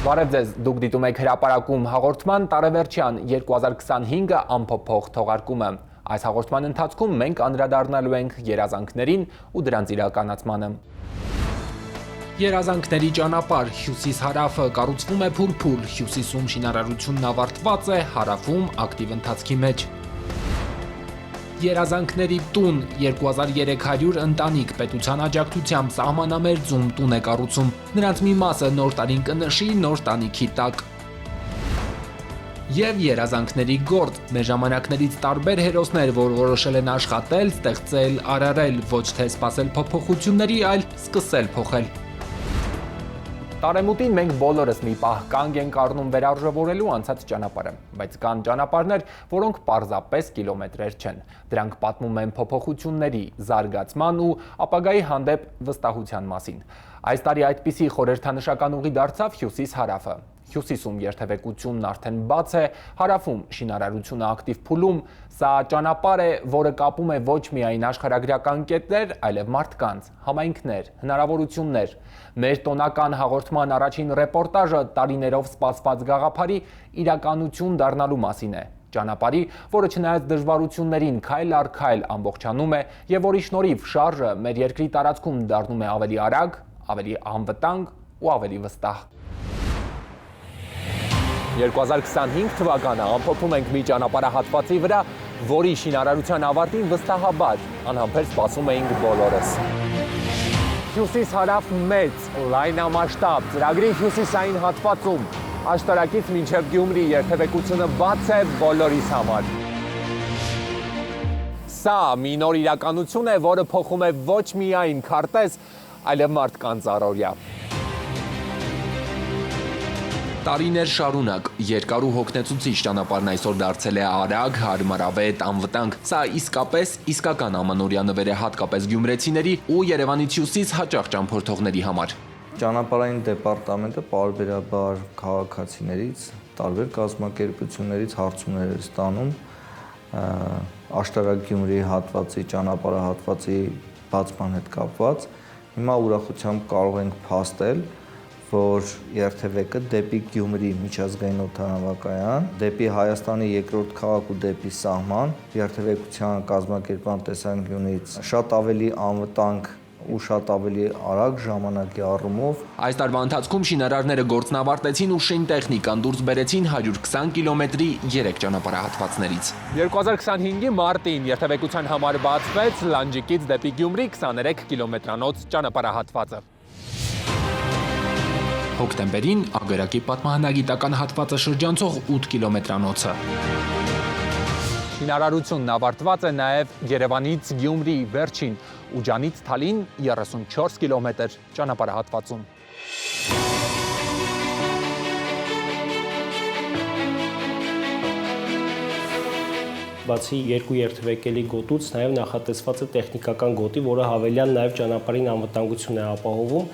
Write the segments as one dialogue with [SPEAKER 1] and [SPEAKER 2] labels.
[SPEAKER 1] Բարև ձեզ, դուք դիտում եք հրապարակում հաղորդման տարեվերջյան 2025-ը ամփոփող թողարկումը։ Այս հաղորդման ընթացքում մենք անդրադառնալու ենք երազանքներին ու դրանց իրականացմանը։ Երազանքների ճանապարհ հյուսիս-հարավը կառուցվում է փուլ-փուլ, հյուսիսում շինարարությունն ավարտված է, հարավում ակտիվ ընթացքի մեջ։ Երազանքների տուն 2300 ընտանիք պետության աջակցությամբ սահմանամերձում տուն է կառուցում։ Նրանց մի մասը նոր տարին կնշի նոր տանիքի տակ։ Եվ երազանքների գործ, մեր ժամանակներից տարբեր հերոսներ, որ որոշել են աշխատել, ստեղծել, արարել, ոչ թե սպասել փոփոխությունների, այլ սկսել փոխել։ Տարեմուտին մենք բոլորս մի պահ կանգ ենք առնում վերարժևորելու անցած ճանապարհը, բայց կան ճանապարհներ, որոնք պարզապես կիլոմետրեր չեն։ Դրանք պատմում են փոփոխությունների, զարգացման ու ապագայի հանդեպ վստահության մասին։ Այս տարի այդպիսի խորհրդանշական ուղի դարձավ հյուսիս-հարավը։ Հյուսիսում երթևեկությունն արդեն բաց է, հարավում շինարարությունը ակտիվ փուլում։ Սա ճանապարհ է, որը կապում է ոչ միայն աշխարհագրական կետեր, այլև մարդկանց, համայնքներ, հնարավորություններ։ Մեր տոնական հաղորդման առաջին ռեպորտաժը տարիներով սպասված գաղափարի իրականություն դառնալու մասին է։ Ճանապարհի, որը չնայած դժվարություններին քայլ առ քայլ ամբողջանում է եւ որի շնորհիվ շարժը մեր երկրի տարածքում դառնում է ավելի արագ, ավելի անվտանգ ու ավելի վստահ։ 2025 թվականը ամփոփում ենք մի ճանապարհահատվածի վրա, որի շինարարության ավարտին վստահաբար անհամբեր սպասում էինք բոլորս։ Հյուսիս-հարավ մեծ, լայնամասշտաբ ծրագրի հյուսիսային հատվածում աշտարակից մինչև Գյումրի երթևեկությունը բաց է բոլորիս համար։ Սա մի նոր իրականություն է, որը փոխում է ոչ միայն քարտեզ, այլև մարդկանց առօրյա։ Տարիներ շարունակ երկար ու հոգնեցուցիչ ճանապարհն այսօր դարձել է արագ, հարմարավետ, անվտանգ։ Սա իսկապես իսկական ամանորյա նվեր է հատկապես գյումրեցիների ու Երևանից հյուսիս հաճախ ճամփորդողների համար։
[SPEAKER 2] Ճանապարհային դեպարտամենտը պարբերաբար քաղաքացիներից, տարբեր կազմակերպություններից հարցումներ է ստանում Աշտարակ-Գյումրի հատվածի ճանապարհահատվածի բացման հետ կապված։ Հիմա ուրախությամբ կարող ենք փաստել, որ երթևեկը դեպի Գյումրի միջազգային օդանավակայան, դեպի Հայաստանի երկրորդ քաղաք ու դեպի սահման երթևեկության կազմակերպման տեսանկյունից շատ ավելի անվտանգ ու շատ ավելի արագ ժամանակի առումով։
[SPEAKER 1] Այս տարվա ընթացքում շինարարները գործն ավարտեցին ու շինտեխնիկան դուրս բերեցին 120 կիլոմետրի 3 ճանապարհահատվածներից։ 2025-ի մարտին երթևեկության համար բացվեց Լանջիկից դեպի Գյումրի 23 կիլոմետրանոց ճանապարհահատվածը։ Հոկտեմբերին Ագարակի պատմահնագիտական հատվածը շրջանցող 8 կիլոմետրանոցը։ Շինարարությունն ավարտված է նաև Երևանից Գյումրի վերջին Ուջանից Թալին 34 կիլոմետր ճանապարհահատվածում։
[SPEAKER 3] Բացի երկու երթևեկելի գոտուց նաև նախատեսված է տեխնիկական գոտի, որը հավելյալ նաև ճանապարհին անվտանգություն է ապահովում։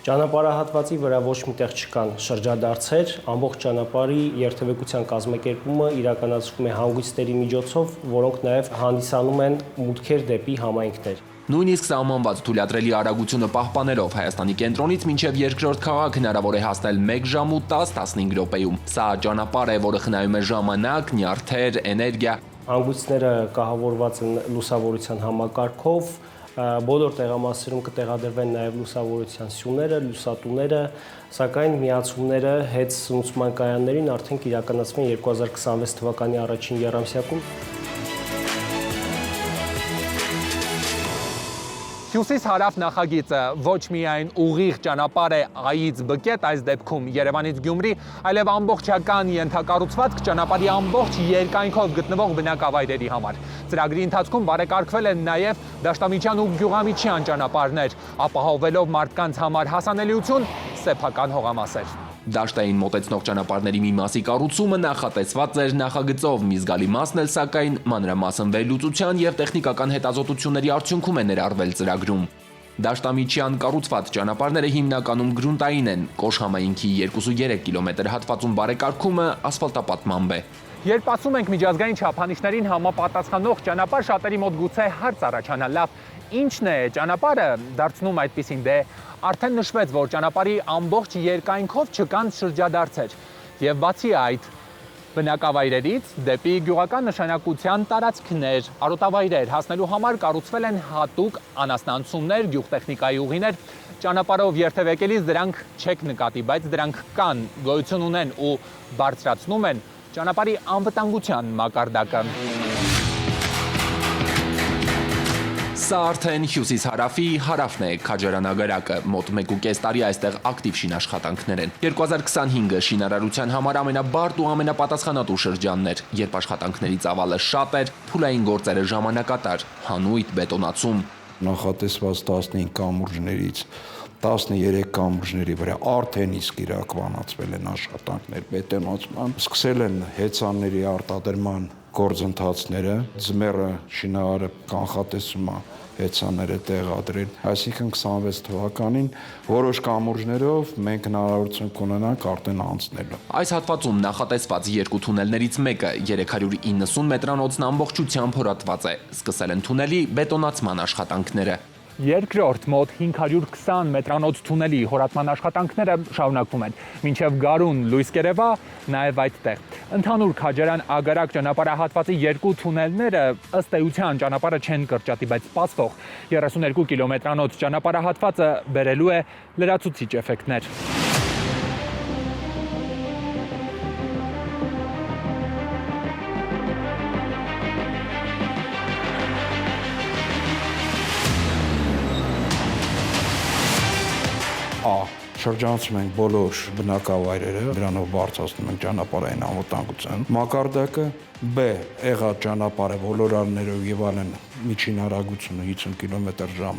[SPEAKER 3] Ճանապարհահատվածի վրա ոչ միտեղ չկան շրջադարձեր, ամբողջ ճանապարհի երթևեկության կազմակերպումը իրականացվում է հանգույցների միջոցով, որոնք նաև հանդիսանում են մուտքեր դեպի համայնքներ։
[SPEAKER 1] Նույնիսկ սահմանված թույլատրելի արագությունը պահպանելով Հայաստանի կենտրոնից մինչև երկրորդ քաղաք հնարավոր է հասնել 1 ժամ ու 10-15 րոպեում։ Սա ճանապարհ է, որը խնայում է ժամանակ, նյարդեր, էներգիա։
[SPEAKER 3] Հանգույցները կահավորված են լուսավորության համակարգով, բոլոր տեղամասերում կտեղադրվեն նաև լուսավորության սյուները, լուսատուները, սակայն միացումները հետ սնուցման կայաններին արդեն կիրականացվեն 2026 թվականի առաջին եռամսյակում։
[SPEAKER 1] Հյուսիս-հարավ նախագիծը ոչ միայն ուղիղ ճանապարհ է Ա-ից Բ կետ, այս դեպքում Երևանից Գյումրի, այլև ամբողջական ենթակառուցվածք ճանապարհի ամբողջ երկայնքով գտնվող բնակավայրերի համար։ Ծրագրի ընթացքում բարեկարգվել են նաև դաշտամիջյան ու գյուղամիջյան ճանապարհներ, ապահովելով մարդկանց համար հասանելիություն սեփական հողամասեր։ Դաշտային մոտեցնող ճանապարհների մի մասի կառուցումը նախատեսված էր նախագծով, մի զգալի մասն էլ սակայն մանրամասն վերլուծության եւ տեխնիկական հետազոտությունների արդյունքում է ներառվել ծրագրում։ Դաշտամիջյան կառուցված ճանապարհները հիմնականում գրունտային են, Կոշ համայնքի 2-3 կիլոմետր հատվածում բարեկարգումը ասֆալտապատմամբ է։ Երբ ասում ենք միջազգային չափանիշներին համապատասխանող ճանապարհ, շատերի մոտ գուցե հարց առաջանա, լավ, ինչն է ճանապարհը դարձնում այդպիսին, դե արդեն նշվեց, որ ճանապարհի ամբողջ երկայնքով չկան շրջադարձեր, եւ բացի այդ բնակավայրերից դեպի գյուղական նշանակության տարածքներ, արոտավայրեր հասնելու համար կառուցվել են հատուկ անասնանցումներ, գյուղտեխնիկայի ուղիներ, ճանապարհով երթևեկելիս դրանք չեք նկատի, բայց դրանք կան, գոյություն ունեն ու բարձրացնում են ճանապարհի անվտանգության մակարդակը։ Սա արդեն հյուսիս-հարավի հարավն է քաջարանագարակը, մոտ 1.5 տարի այստեղ ակտիվ շինաշխատանքներ են։ 2025-ը շինարարության համար ամենաբարդ ու ամենապատասխանատու շրջանն էր, երբ աշխատանքների ծավալը շատ էր, փուլային գործերը ժամանակատար, հանույթ, բետոնացում։
[SPEAKER 4] Նախատեսված 15 կամուրջներից 13 կամուրջների վրա արդեն իսկ իրականացվել են աշխատանքներ բետոնացման, սկսել են հեծանների արտադրման գործընթացները, ձմեռը շինարարը կանխատեսում է հեծանները տեղադրել, այսինքն 26 թվականին որոշ կամուրջներով մենք հնարավորություն կունենանք արդեն անցնելու։
[SPEAKER 1] Այս հատվածում նախատեսված երկու թունելներից մեկը 390 մետրանոցն ամբողջությամբ հորատված է, սկսել են թունելի բետոնացման աշխատանքները։ Երկրորդ մոտ 520 մետրանոց թունելի հորատման աշխատանքները շարունակվում են, մինչև Գարուն լույս կերևա նաև այդտեղ։ Ընդհանուր քաջարան-ագարակ ճանապարհահատվածի երկու թունելները ըստ էության ճանապարհը չեն կրճատի, բայց սպասվող 32 կիլոմետրանոց ճանապարհահատվածը բերելու է լրացուցիչ էֆեկտներ։
[SPEAKER 4] Շրջանցում ենք բոլոր բնակավայրերը, դրանով բարձրացնում ենք ճանապարհային անվտանգության մակարդակը, B. եղած ճանապարհը ոլորալներով եւ այլն միջին արագությունը 50 կմ/ժ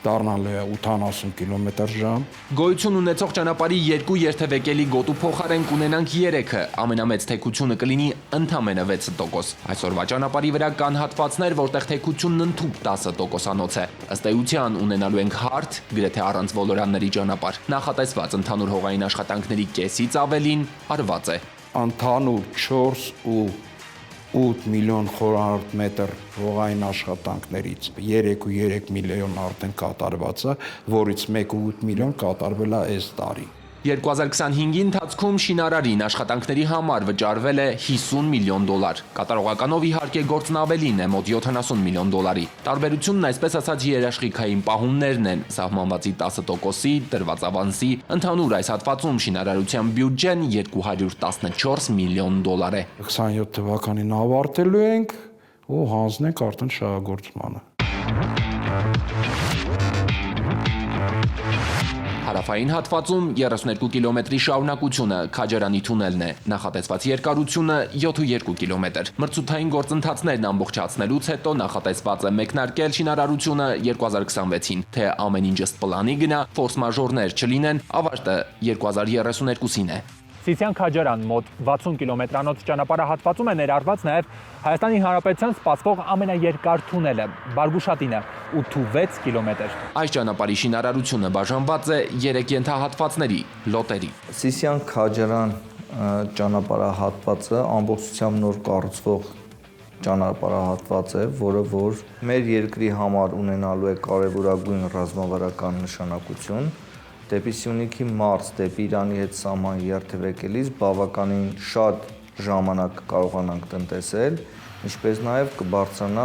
[SPEAKER 4] դառնալու է 80 կմ/ժ։
[SPEAKER 1] Գոյություն ունեցող ճանապարհի երկու երթևեկելի գոտու փոխարեն կունենանք 3-ը, ամենամեծ թեքությունը կլինի ընդամենը 6%։ Այսօրվա ճանապարհի վրա կան հատվածներ, որտեղ թեքությունն ընդհուպ 10%-անոց է։ Ըստ էության ունենալու ենք հարթ, գրեթե առանց ոլորանների ճանապարհ։ Նախատեսված ընդհանուր հողային աշխատանքների կեսից ավելին արված է։
[SPEAKER 4] Ընդհանուր 4.8 միլիոն խորհարդ մետր հողային աշխատանքներից 3.3 միլիոն արդեն կատարված է, որից 1.8 միլիոն կատարվել է այս տարի։
[SPEAKER 1] 2025-ի ընթացքում շինարարին աշխատանքների համար վճարվել է $50 միլիոն։ Կատարողականով իհարկե գործն ավելին է, մոտ $70 միլիոն։ Տարբերությունն այսպես ասած երաշխիքային պահումներն են, սահմանվածի 10%-ի, տրված ավանսի, ընդհանուր այս հատվածում շինարարության բյուջեն $214 միլիոն է։
[SPEAKER 4] 27 թվականին ավարտելու ենք ու հանձնենք արդեն շահագործմանը։
[SPEAKER 1] Հարավային հատվածում 32 կիլոմետրի շարունակությունը քաջարանի թունելն է, նախատեսված երկարությունը 7.2 կիլոմետր։ Մրցութային գործընթացներն ամբողջացնելուց հետո նախատեսված է մեկնարկել շինարարությունը 2026-ին, թե ամեն ինչ ըստ պլանի գնա, ֆորս մաժորներ չլինեն, ավարտը 2032-ին է։ Սիսիան քաջարան մոտ 60 կիլոմետրանոց ճանապարհահատվածում է ներառված նաև Հայաստանի Հանրապետության սպասվող ամենաերկար թունելը՝ Բարգուշատինը 8.6 կիլոմետր։ Այս ճանապարհի շինարարությունը բաժանված է 3 ենթահատվածների՝ լոտերի։
[SPEAKER 2] Սիսիան քաջարան ճանապարհահատվածը ամբողջությամբ նոր կառուցվող ճանապարհահատված է, որը որ մեր երկրի համար ունենալու է կարևորագույն ռազմավարական նշանակություն։ Դեպի Սյունիքի մարզ, դեպի Իրանի հետ սահման երթևեկելիս բավականին շատ ժամանակ կարողանանք տնտեսել, ինչպես նաև կբարձրանա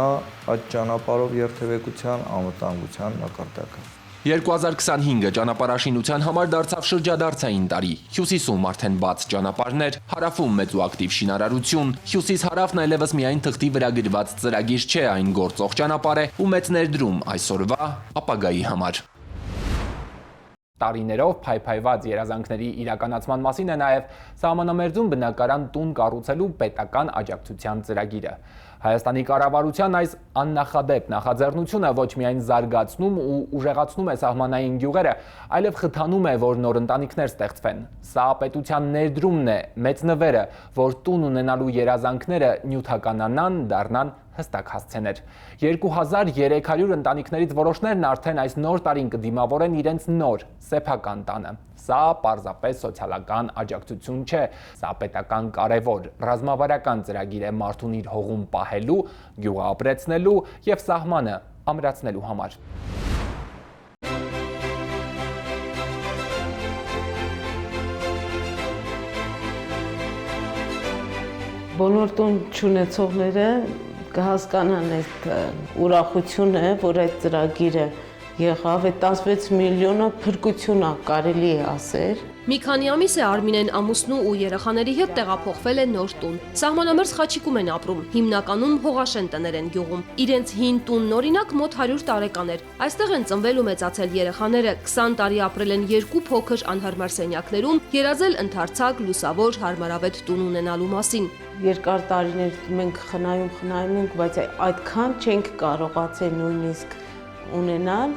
[SPEAKER 2] այդ ճանապարհով երթևեկության անվտանգության մակարդակը։
[SPEAKER 1] 2025-ը ճանապարհաշինության համար դարձավ շրջադարձային տարի։ Հյուսիսում արդեն բաց ճանապարհներ, հարավում մեծ ու ակտիվ շինարարություն, հյուսիս-հարավն այլևս միայն թղթի վրա գրված ծրագիր չէ, այն գործող ճանապարհ է ու մեծ ներդրում այսօրվա ապագայի համար։ Տարիներով փայփայված երազանքների իրականացման մասին է նաև սահմանամերձում բնակարան տուն կառուցելու պետական աջակցության ծրագիրը։ Հայաստանի կառավարության այս աննախադեպ նախաձեռնությունը ոչ միայն զարգացնում ու ուժեղացնում է սահմանային գյուղերը, այլև խթանում է, որ նոր ընտանիքներ ստեղծվեն։ Սա պետության ներդրումն է, մեծ նվերը, որ տուն ունենալու երազանքները նյութականանան, դառնան հստակ հասցեներ։ 2300 ընտանիքներից որոշներն արդեն այս նոր տարին կդիմավորեն իրենց նոր սեփական տանը։ Սա պարզապես սոցիալական աջակցություն չէ, սա պետական կարևոր ռազմավարական ծրագիր է մարդուն իր հողում պահելու, գյուղը ապրեցնելու եւ սահմանը ամրացնելու համար։
[SPEAKER 5] Բոլոր տուն չունեցողները կհասկանան այդ ուրախությունը, որ այդ ծրագիրը եղավ, այդ 16 միլիոնը փրկություն է, կարելի է ասել։
[SPEAKER 6] Մի քանի ամիս է Արմինեն ամուսնու ու երեխաների հետ տեղափոխվել է նոր տուն։ Սահմանամերձ Խաչիկում են ապրում, հիմնականում հողաշեն տներ են գյուղում։ Իրենց հին տունն օրինակ մոտ 100 տարեկան էր։ Այստեղ են ծնվել ու մեծացել երեխաները, 20 տարի ապրել են երկու փոքր անհարմար սենյակներում, երազել ընդարձակ, լուսավոր, հարմարավետ տուն ունենալու մասին։
[SPEAKER 5] Երկար տարիներ մենք խնայում ենք, բայց այդքան չենք կարողացել նույնիսկ ունենալ։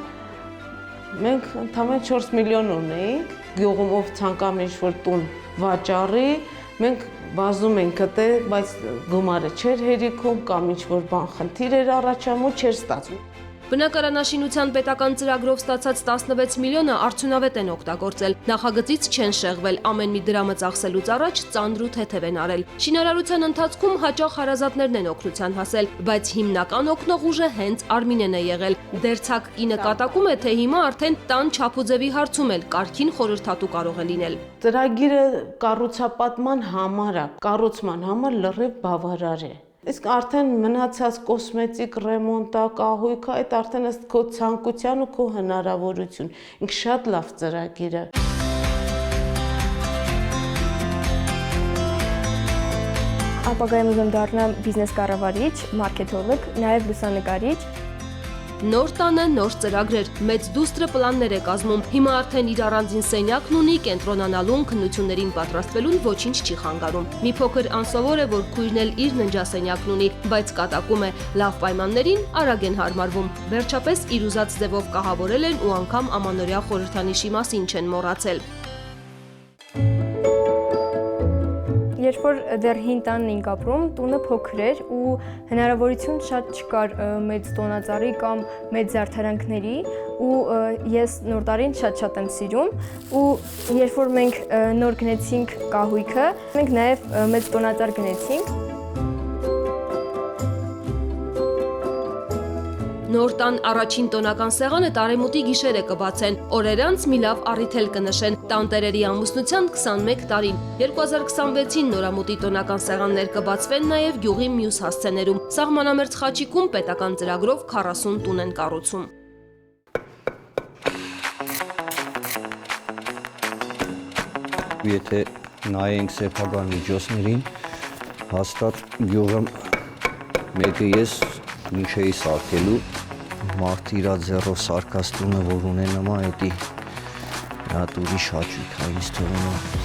[SPEAKER 5] Մենք ընդամենը 4 միլիոն ունեինք, գյուղում ով ցանկանում ինչ-որ տուն վաճառի, մենք բազում ենք գտել, բայց գումարը չէր հերիքում կամ ինչ-որ բան խնդիր էր առաջանում, չէր ստացվում։
[SPEAKER 6] Բնակարանաշինության պետական ծրագրով ստացած 16 միլիոնը արդյունավետ են օգտագործել։ Նախագծից չեն շեղվել, ամեն մի դրամը ծախսելուց առաջ ծանր ու թեթև են արել։ Շինարարության ընթացքում հաճախ հարազատներն են օգնության հասել, բայց հիմնական օգնող ուժը հենց Արմինեն է եղել։ Դերձակ կինը կատակում է, թե հիմա արդեն տան չափուձևի հարցում էլ կարգին խորհրդատու կարող է լինել։
[SPEAKER 5] Ծրագիրը կառուցապատման համար է, կառուցման համար լրիվ բավարար է։ Իսկ արդեն մնացած կոսմետիկ ռեմոնտա, կահույքը, այդ արդեն ըստ քո ցանկության ու քո հնարավորություն։ Ինք շատ լավ ծրագիր է։
[SPEAKER 7] Ապագայում ուզում դառնամ բիզնես կառավարիչ, մարքեթոլոգ, նաև լուսանկարիչ։
[SPEAKER 6] Նոր տանը նոր ծրագրեր, մեծ դուստրը պլաններ է կազմում, հիմա արդեն իր առանձին սենյակն ունի, կենտրոնանալուն, քննություններին պատրաստվելուն ոչինչ չի խանգարում։ Մի փոքր անսովոր է, որ քույրն էլ իր ննջասենյակն ունի, բայց կատակում է, լավ պայմաններին արագ են հարմարվում։ Վերջապես իր ուզած ձևով կահավորել են ու անգամ ամանորյա խորհրդանիշի մասին չեն մոռացել։
[SPEAKER 7] Երբ որ դեռ հին տանն էինք ապրում, տունը փոքր էր ու հնարավորություն շատ չկար մեծ տոնածառի կամ մեծ զարդարանքների ու ես նոր տարին շատ եմ սիրում ու երբ որ մենք նոր գնեցինք կահույքը, մենք նաև մեծ տոնածառ գնեցինք։
[SPEAKER 6] Նոր տան առաջին տոնական սեղանը տարեմուտի գիշերը կբացեն, օրեր անց մի լավ առիթ էլ կնշեն, տանտերերի ամուսնության 21 տարին, 2026-ին նորամուտի տոնական սեղաններ կբացվեն նաև գյուղի մյուս հասցեներում, սահմանամերձ Խաչիկում պետական ծրագրով 40 տուն են կառուցում։
[SPEAKER 2] Եթե նայենք սեփական միջոցներին, հաստատ գյուղը մեկը ես ինչ էի սարքելու, մարդ իրա ձեռով սարքած տունը, որ ունենամ, էդի հատ ուրիշ հաճույք է ինձ թվում։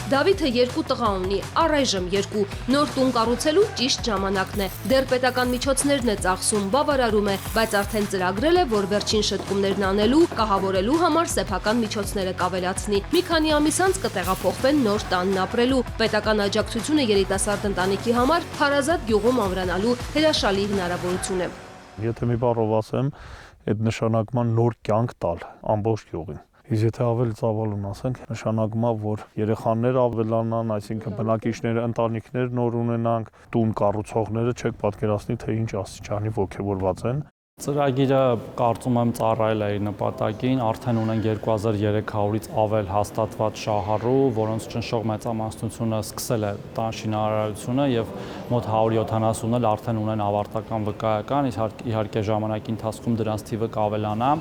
[SPEAKER 6] Դավիթը 2 տղա ունի, առայժմ 2, նոր տուն կառուցելու ճիշտ ժամանակն է, դեռ պետական միջոցներն է ծախսում, բավարարում է, բայց արդեն ծրագրել է, որ վերջին շտկումներն անելու, կահավորելու համար սեփական միջոցները կավելացնի, մի քանի ամիս անց կտեղափոխվեն նոր տանն ապրելու, պետական աջակցությունը երիտասարդ ընտանիքի համար հարազատ գյուղում ամրանալու հրաշալի հնարավորություն է։
[SPEAKER 8] Եթե մի բառով ասեմ, այդ նշանակման նոր կյանք տալ ամբողջ գյուղին։ Իսկ եթե ավելի ծավալուն ասենք, նշանակում է, որ երեխաները ավելանան, այսինքն բնակիչները, ընտանիքներ նոր ունենանք, տուն կառուցողները չեք պատկերացնի, թե ինչ աստիճանի ոգևորված են։
[SPEAKER 9] Ծրագիրը կարծում եմ ծառայել է իր նպատակին, արդեն ունեն 2300-ից ավել հաստատված շահառու, որոնց ճնշող մեծամասնությունը սկսել է տան շինարարությունը եւ մոտ 170-ն էլ արդեն ունեն ավարտական վկայական, իհարկե ժամանակի ընթացքում դրանց թիվը կավելանա։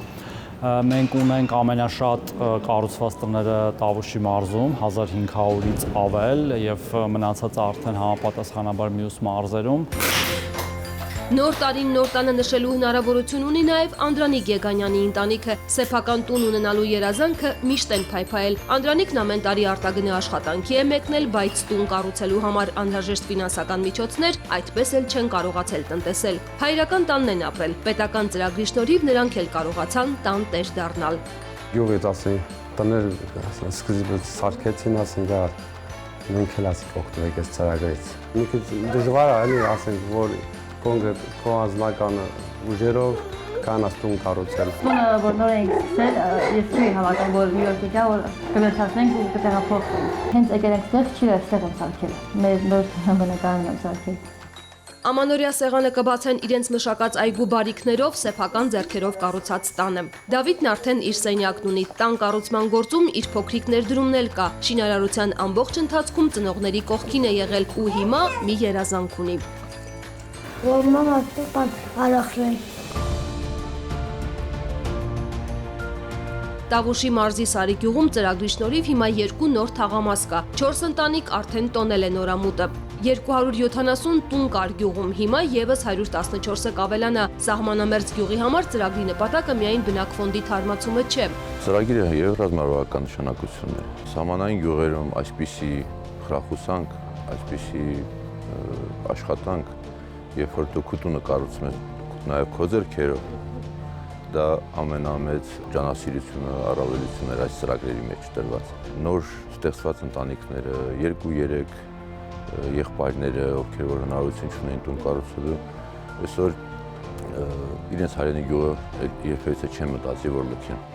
[SPEAKER 9] Մենք ունենք ամենաշատ կառուցված տները Տավուշի մարզում 1500-ից ավել եւ մնացածը արդեն համապատասխանաբար մյուս մարզերում։
[SPEAKER 6] Նոր տարին նոր տանը նշելու հնարավորություն ունի նաև Անդրանիկ Եգանյանի ընտանիքը։ Սեփական տուն ունենալու երազանքը միշտ էլ փայփայել։ Անդրանիկն ամեն տարի արտագնի աշխատանքի է մեկնել, բայց տուն կառուցելու համար անհրաժեշտ ֆինանսական միջոցներ այդպես էլ չեն կարողացել տնտեսել։ Հայրական տանն են ապրել։ Պետական ծրագրի շնորհիվ նրանք էլ կարողացան տան տեր դառնալ։
[SPEAKER 10] Գյուղից ասեն տներ սկզբից սարքեցին, ասեն դա մենք էլ ասենք օգտվենք այս ծրագրից։ Մի քիչ դժվար է, էլի ասենք, որ կոնկրետ քո անձնական ուժերով կանաս տուն կառուցել։
[SPEAKER 11] Տունը որ նոր ենք սկսել, ես չի հավատում, որ մի օր կգա, որ կվերջացնենք ու կտեղափոխվենք։ Հենց եկել ենք ստեղ, չի ստեղ եմ սարքել։ Մեր նոր բնակարանն եմ սարքել։
[SPEAKER 6] Ամանորյա սեղանը կբացեն իրենց մշակած այգու բարիքներով, սեփական ձեռքերով կառուցած տանը։ Դավիթն արդեն իր սենյակն ունի։ Տան կառուցման գործում իր փոքրիկ ներդրումն էլ կա։ Շինարարության ամբողջ ընթացքում ծնողների կողքին է եղել ու հիմա մի երազանք ունի։
[SPEAKER 11] Որ մամա ստապան արախրեն։
[SPEAKER 6] Տավուշի մարզի Սարի գյուղում ծրագրի շնորհիվ հիմա 2 նոր թաղամաս կա։ 4 ընտանիք արդեն տոնել է նորամուտը։ 270 տուն կար գյուղում, հիմա եւս 114-ը կավելանա։ Սահմանամերձ գյուղի համար ծրագրի նպատակը միայն բնակֆոնդի թարմացումը չէ։
[SPEAKER 12] Ծրագիրը եւ ռազմավարական նշանակություն է։ Սահմանային գյուղերում այսպիսի խրախուսանք, այսպիսի աշխատանք, երբ որ դու տունը կառուցում ես, նաեւ քո ձեռքերով, դա ամենամեծ ջանասիրությունը, առավելությունն էր այս ծրագրերի մեջ տրված։ Նոր ստեղծված ընտանիքները 2-3 եղբայրները, ովքեր որ հնարավորություն չունեն տուն կառուցելու, այսօր իրենց հայրենի գյուղը երբևիցե չեն մտածի, որ լքեն։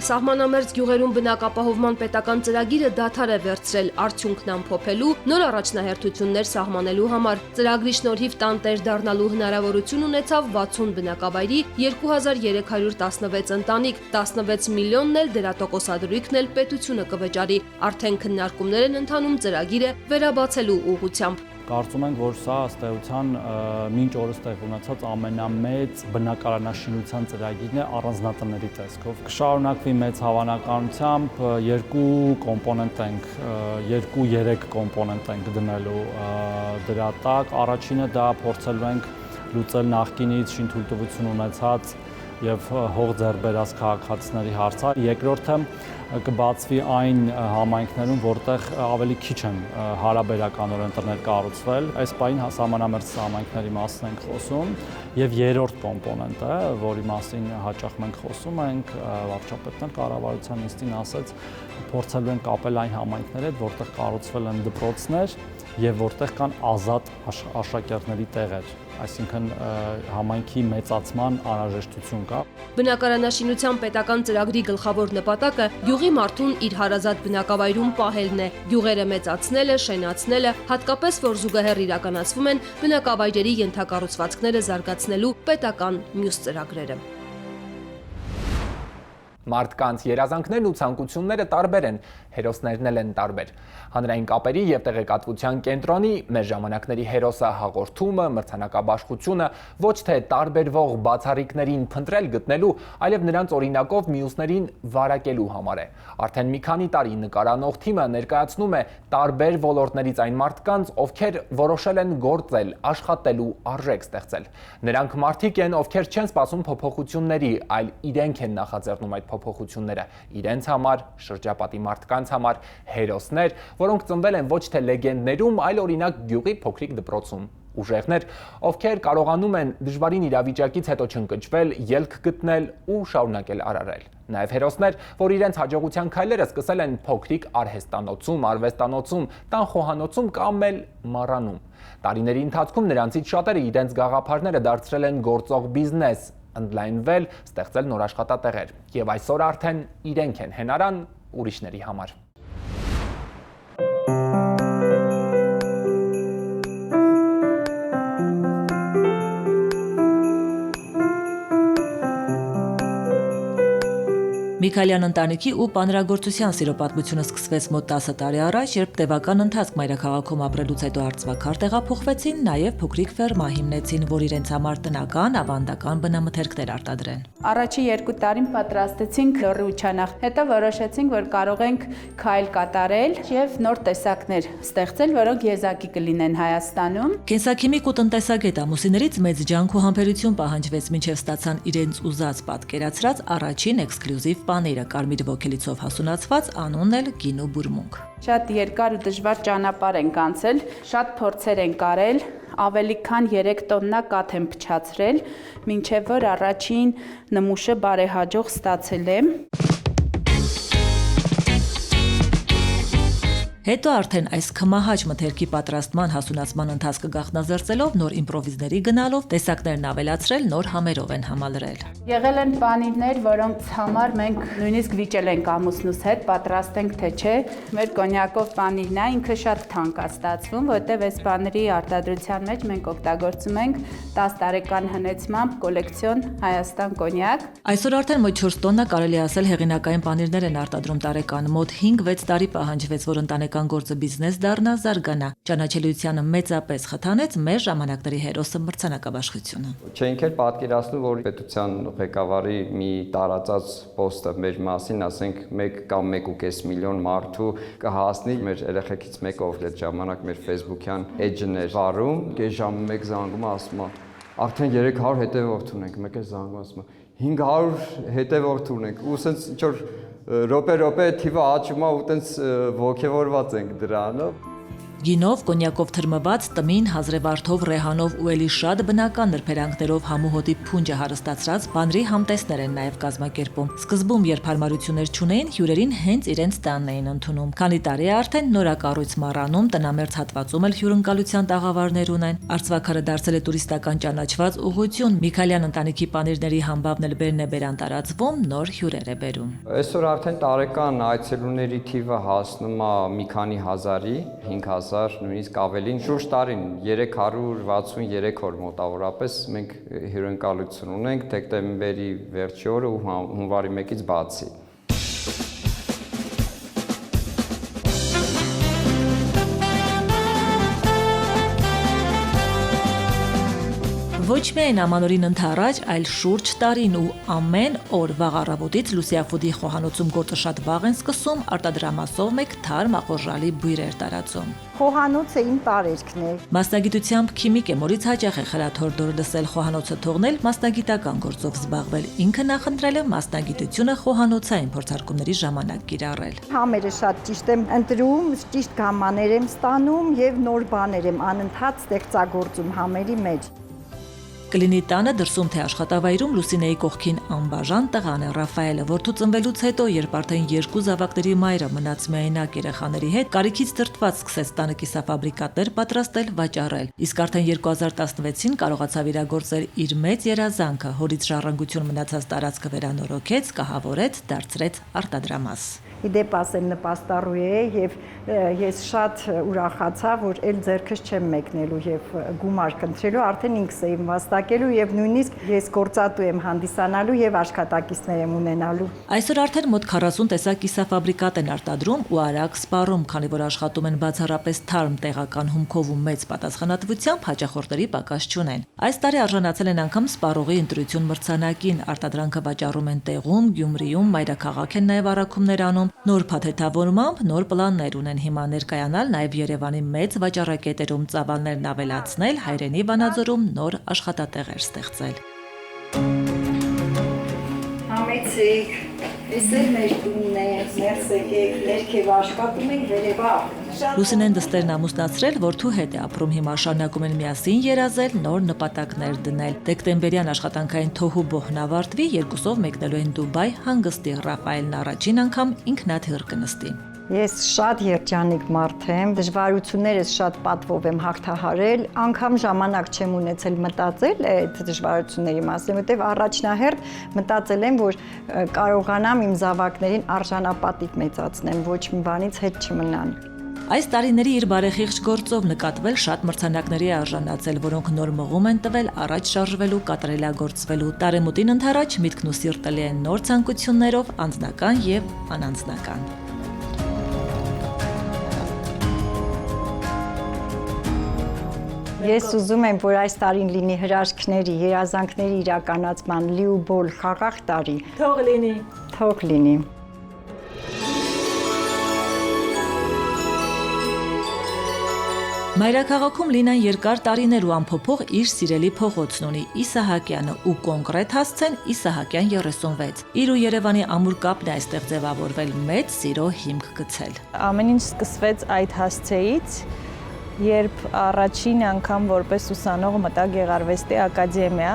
[SPEAKER 6] Սահմանամերձ գյուղերում բնակապահովման պետական ծրագիրը դադար է վերցրել արդյունքն ամփոփելու, նոր առաջնահերթություններ սահմանելու համար։ Ծրագրի շնորհիվ տան տեր դառնալու հնարավորություն ունեցավ 60 բնակավայրի 2316 ընտանիք, 16 միլիոնն էլ դրա տոկոսադրույքն էլ պետությունը կվճարի։ Արդեն քննարկումներ են ընթանում ծրագիրը վերաբացելու ուղղությամբ։
[SPEAKER 9] Կարծում ենք, որ սա ըստ էության մինչ օրս տեղ ունեցած ամենամեծ բնակարանաշինության ծրագիրն է առանձնատների տեսքով։ Կշարունակվի մեծ հավանականությամբ 2 կոմպոնենտ ենք, 2-3 կոմպոնենտ ենք դնելու դրա տակ։ Առաջինը դա փորձելու ենք լուծել նախկինից շինթույլտվություն ունեցած եւ հող ձեռբերած քաղաքացիների հարցը։ Երկրորդը կբացվի այն համայնքներում, որտեղ ավելի քիչ են հարաբերականորեն տներ կառուցվել։ Այս պահին սահմանամերձ համայնքների մասին ենք խոսում։ Եվ երրորդ կոմպոնենտը, որի մասին հաճախ մենք խոսում ենք, վարչապետն կառավարության նիստին ասաց, փորձելու են կապել այն համայնքների հետ, որտեղ կառուցվել են դպրոցներ եւ որտեղ կան ազատ աշակերտների տեղեր, այսինքն համայնքի մեծացման անհրաժեշտություն կա։
[SPEAKER 6] Բնակարանաշինության պետական ծրագրի գլխավոր նպատակը գյուղի մարդուն իր հարազատ բնակավայրում պահելն է, գյուղերը մեծացնելը, շենացնելը, հատկապես որ զուգահեռ իրականացվում են բնակավայրերի ենթակառուցվածքները զարգացնելու պետական մյուս ծրագրերը։
[SPEAKER 1] Մարդկանց երազանքներն ու ցանկությունները տարբեր են, հերոսներն էլ են տարբեր։ Հանրային կապերի եւ տեղեկատվության կենտրոնի մեր ժամանակների հերոսը հաղորդումը, մրցանակաբաշխությունը ոչ թե տարբերվող բացառիկներին փնտրել գտնելու, այլև նրանց օրինակով մյուսներին վարակելու համար է։ Արդեն մի քանի տարի նկարանող թիմը ներկայացնում է տարբեր ոլորտներից այն մարդկանց, ովքեր որոշել են գործել, աշխատելու արժեք ստեղծել։ Նրանք մարդիկ են, ովքեր չեն սպասում փոփոխությունների, այլ իրենք են նախաձեռնում այդ փոփոխությունները իրենց համար, շրջապատի մարդկանց համար, հերոսներ, որոնք ծնվել են ոչ թե լեգենդներում, այլ օրինակ գյուղի փոքրիկ դպրոցում։ Ուժեղներ, ովքեր կարողանում են դժվարին իրավիճակից հետո չընկճվել, ելք գտնել ու շարունակել արարել։ Նաև հերոսներ, որ իրենց հաջողության քայլերը սկսել են փոքրիկ արհեստանոցում, արվեստանոցում, տան խոհանոցում կամ էլ մառանում։ Տարիների ընթացքում նրանցից շատերը իրենց գաղափարները դարձրել են գործող բիզնես, ընդլայնվել, ստեղծել նոր աշխատատեղեր եւ այսօր արդեն իրենք են հենարան ուրիշների համար։
[SPEAKER 13] Միքայելյան ընտանիքի ու պանրագործության սիրո պատմությունը սկսվեց մոտ 10 տարի առաջ, երբ տևական ընթացք մայրաքաղաքում ապրելուց հետո Արցվաքար տեղափոխվեցին, նաև փոքրիկ ֆերմա հիմնեցին, որ իրենց համար տնական, ավանդական բնամթերքներ արտադրեն։
[SPEAKER 14] Առաջի 2 տարին պատրաստեցինք լոռի ուչանախ, հետո որոշեցինք, որ կարող ենք քայլ կատարել եւ նոր տեսակներ ստեղծել, որոնք եզակի կլինեն Հայաստանում։
[SPEAKER 13] Կենսաքիմիկ ու տնտեսագետ ամուսիներից մեծ ջանք ու համբերություն պահանջվեց մինչև ստացան իրենց ուզած պատկերացրած առաջին էքսկլյուզիվ պանիրը կարմիր ոգելիցով հասունացված, անունն էլ Գինու բուրմունք։
[SPEAKER 14] Շատ երկար ու դժվար ճանապարհ ենք անցել, շատ փորձեր ենք արել, ավելի քան 3 տոննա կաթ եմ փչացրել, մինչև որ առաջին նմուշը բարեհաջող ստացել եմ։
[SPEAKER 13] Հետո արդեն այս քմահաճ մթերքի պատրաստման հասունացման ընթացքը գաղտնազերծելով, նոր իմպրովիզների գնալով, տեսակներն ավելացրել, նոր համերով են համալրել։
[SPEAKER 14] Եղել են պանիրներ, որոնց համար մենք նույնիսկ վիճել ենք ամուսնուս հետ, պատրաստենք թե չէ։ Մեր կոնյակով պանիրն է, ինքը շատ թանկ է ստացվում, որտեղ այս պանիրի արտադրության մեջ մենք օգտագործում ենք 10 տարեկան հնեցմամբ կոլեկցիոն Հայաստան կոնյակ։
[SPEAKER 13] Այսօր արդեն մոտ 4 տոննա կարելի ասել հեղինակային պանիրներ են արտադրում տարեկան, մոտ 5-6 տարի պահանջվեց, որ ընտանեկան գործը բիզնես դառնա, զարգանա։ Ճանաչելիությանը մեծապես խթանեց մեր ժամանակների հերոսը մրցանակաբաշխությունը։
[SPEAKER 15] Չէինք էլ պատկերացնում, որ պետության ղեկավարի մի տարածած պոստը մեր մասին, ասենք 1 կամ 1.5 միլիոն մարդու կհասնի, մեր երեխեքից մեկը ով այդ ժամանակ մեր Facebook-յան էջն էր վարում, կես ժամը 1 զանգում ասում է, արդեն 300 հետևորդ ունենք, մեկ է զանգում ասում է 500 հետևորդ ունենք, ու ասենց ինչ որ ռոպե թիվը աճում է ու տենց ոգևորված ենք դրանով։
[SPEAKER 13] Գինով, կոնյակով թրմված, տմին, հազրևարդով, ռեհանով ու էլի շատ բնական նրբերանգներով համուհոտի փունջը հարստացրած բանրի համտեսներ են նաև կազմակերպում։ Սկզբում, երբ հարմարություններ չունեին, հյուրերին հենց իրենց տանն էին ընդունում։ Քանի տարի է արդեն նորակառույց Մառանում, տնամերձ հատվածում էլ հյուրընկալության տաղավարներ ունեն։ Արցվաքարը դարձել է տուրիստական ճանաչված ուղղություն։ Միքայելյան ընտանիքի պանիրների համբավն էլ բերն է բերան տարածվում, նոր հյուրեր է բերում։
[SPEAKER 15] Այսօր արդեն տարեկան այցելուների թիվը հասնում է մի քանի հազարի, 5000 նույնիսկ ավելին, շուրջ տարին 363 օր մոտավորապես մենք հյուրընկալություն ունենք դեկտեմբերի վերջի օրը ու հունվարի 1-ից բացի։
[SPEAKER 13] Ոչ միայն ամանորին ընդառաջ, այլ շուրջ տարին ու ամեն օր վաղ առավոտից Լուսիաֆուդի խոհանոցում գործը շատ վաղ են սկսում, արտադրամասով մեկ թարմ ախորժալի բույրեր տարածում։
[SPEAKER 16] Խոհանոցը իմ տարերքն է։
[SPEAKER 13] Մասնագիտությամբ քիմիկ է, մորից հաճախ է խրաթորդոր լսել խոհանոցը թողնել, մասնագիտական գործով զբաղվել։ Ինքը նախընտրել է մասնագիտությունը խոհանոցային փորձարկումների ժամանակ կիրառել։
[SPEAKER 16] Համերը շատ ճիշտ եմ ընտրում, ճիշտ գամմաներ եմ ստանում եւ նոր բաներ եմ անընդհատ ստեղծագործում համերի մեջ։
[SPEAKER 13] Կլինի տանը դրսում թե աշխատավայրում Լուսինեի կողքին անբաժան տղան է Ռաֆայելը, որդու ծնվելուց հետո, երբ արդեն 2 զավակների մայրը մնաց միայնակ երեխաների հետ, կարիքից դրդված սկսեց տանը կիսաֆաբրիկատներ պատրաստել, վաճառել։ Իսկ արդեն 2016-ին կարողացավ իրագործել իր մեծ երազանքը, հորից ժառանգություն մնացած տարածքը վերանորոգեց, կահավորեց, դարձրեց արտադրամաս։
[SPEAKER 16] Իդեպ ասեմ նպաստառու է եւ ես շատ ուրախացա, որ այլ ձեռքս չեմ մեկնելու եւ գումար կընտրելու, արդեն ինքս եմ վաստակելու եւ նույնիսկ ես գործատու եմ հանդիսանալու եւ աշխատակիցներ եմ ունենալու։
[SPEAKER 13] Այսօր արդեն մոտ 40 տեսակ կիսաֆաբրիկատ են արտադրում ու արագ սպառում, քանի որ աշխատում են բացառապես թարմ տեղական հումքով ու մեծ պատասխանատվությամբ, հաճախորդների պակաս չունեն։ Այս տարի արժանացել են անգամ սպառողի ընտրություն մրցանակին, արտադրանքը վաճառում են տեղում, Գյումրիում, մայրաքաղաք են նաեւ առաքումներ անում։ Նոր փաթեթավորմամբ նոր պլաններ ունեն հիմա ներկայանալ նաև Երևանի մեծ վաճառակետերում ծավալներն ավելացնել, Հայրենի Վանաձորում նոր աշխատատեղեր ստեղծել։
[SPEAKER 16] Համեցեք, էսել մեր տունն է, ներս եկեք, ներքև աշխատում ենք, վերևա։
[SPEAKER 13] Լուսինեն դստերն ամուսնացրել, որդու հետ է ապրում, հիմա շարունակում են միասին երազել, նոր նպատակներ դնել։ Դեկտեմբերյան աշխատանքային թոհուբոհն ավարտվի, երկուսով մեկնելու են Դուբայ հանգստի, Ռաֆայելն առաջին անգամ ինքնաթիռ կնստի։
[SPEAKER 16] Ես շատ երջանիկ մարդ եմ, դժվարություններս շատ պատվով եմ հաղթահարել, անգամ ժամանակ չեմ ունեցել մտածել այդ դժվարությունների մասին, որտեղ առաջնահերթ մտածել եմ, որ կարողանամ իմ զավակներին արժանապատիվ մեծացնեմ, ոչ մի բանից հետ չմնան։
[SPEAKER 13] Այս տարիների իր բարեխիղճ գործով նկատվել շատ մրցանակների արժանացել, որոնք նոր մղում են տվել առաջ շարժվելու, կատարելագործվելու։ Տարեմուտին ընդառաջ միտքն ու սիրտը լի են նոր ցանկություններով, անձնական եւ անանձնական։
[SPEAKER 16] Ես ուզում եմ, որ այս տարին լինի հրաշքների, երազանքների իրականացման լիուբոլ խաղաղ տարի։
[SPEAKER 13] Թող լինի։
[SPEAKER 16] Թող լինի։
[SPEAKER 13] Մայրաքաղաքում Լինան երկար տարիներ ու անփոփոխ իր սիրելի փողոցն ունի՝ Իսահակյանը ու կոնկրետ հասցեն Իսահակյան 36։ Իր ու Երևանի ամուր կապն է այստեղ ձևավորվել, մեծ սիրո հիմք գցել։
[SPEAKER 17] Ամեն ինչ սկսվեց այդ հասցեից, երբ առաջին անգամ որպես ուսանող մտա Գեղարվեստի ակադեմիա,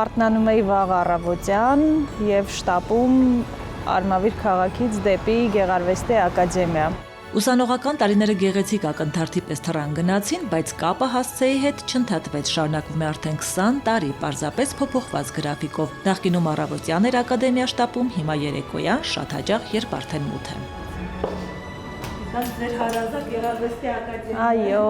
[SPEAKER 17] արթնանում էի վաղ առավոտյան եւ շտապում Արմավիր քաղաքից դեպի Գեղարվեստի ակադեմիա։
[SPEAKER 13] Ուսանողական տարիները գեղեցիկ ակնթարթի պես թռան գնացին, բայց կապը հասցեի հետ չընդհատվեց, շարունակվում է արդեն 20 տարի, պարզապես փոփոխված գրաֆիկով։ Նախկինում առավոտյան էր ակադեմիա շտապում, հիմա երեկոյան, շատ հաճախ, երբ արդեն մութ է։
[SPEAKER 17] Իսկ ձեր հարազատ Գեղարվեստի ակադեմիա։ Այո։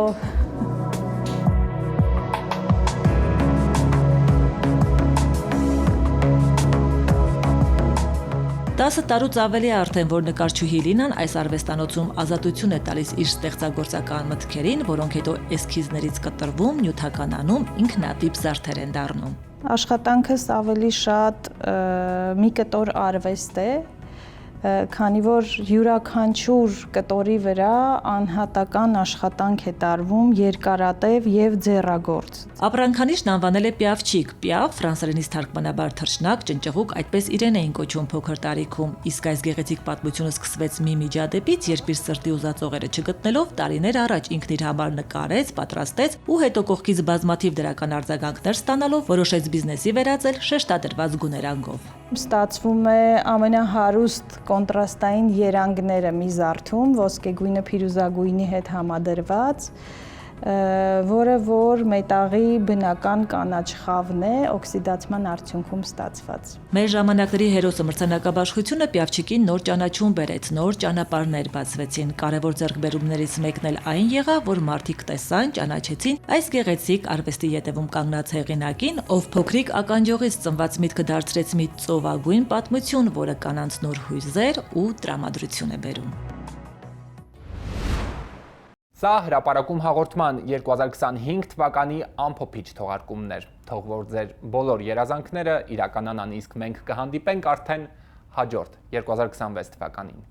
[SPEAKER 13] 10 տարուց ավելի է արդեն, որ նկարչուհի Լինան այս արվեստանոցում ազատություն է տալիս իր ստեղծագործական մտքերին, որոնք հետո էսքիզներից կտրվում, նյութականանում, ինքնատիպ զարդեր են դառնում։
[SPEAKER 17] Աշխատանքս ավելի շատ մի կտոր արվեստ է, քանի որ յուրաքանչյուր կտորի վրա անհատական աշխատանք է տարվում երկարատև եւ ձեռագործ։
[SPEAKER 13] Ապրանքանիշն անվանել է Պյավչիկ, Պյավ ֆրանսերենից թարգմանաբար թռչնակ, ճնճղուկ, այդպես իրեն էին կոչում փոքր տարիքում, իսկ այս գեղեցիկ պատմությունը սկսվեց մի միջադեպից, երբ իր սրտի ուզածողերը չգտնելով տարիներ առաջ ինքն իր համար նկարեց, պատրաստեց ու հետո կողքից բազմաթիվ դրական արձագանքներ ստանալով որոշեց բիզնեսի վերածել շեշտադրված գուներանգով։
[SPEAKER 17] Ստացվում է ամենահարուստ կոնտրաստային երանգները մի զարդում, ոսկեգույնը փիրուզագույնի հետ համադրված, որը որ մետաղի բնական կանաչ խավն է օքսիդացման արդյունքում ստացված։
[SPEAKER 13] Մեր ժամանակների հերոսը մրցանակաբաշխությունը Պյավչիկին նոր ճանաչում բերեց, նոր ճանապարհներ բացվեցին։ Կարևոր ձեռքբերումներից մեկն էլ այն եղավ, որ մարդիկ տեսան, ճանաչեցին այս գեղեցիկ արվեստի ետևում կանգնած հեղինակին, ով փոքրիկ ականջողից ծնված միտքը դարձրեց մի ծովագույն պատմություն, որը կանանց նոր հույզեր ու տրամադրություն է բերում։
[SPEAKER 1] Սա հրապարակում հաղորդման 2025 թվականի ամփոփիչ թողարկումներ։ Թող որ ձեր բոլոր երազանքները իրականանան, իսկ մենք կհանդիպենք արդեն հաջորդ 2026 թվականին։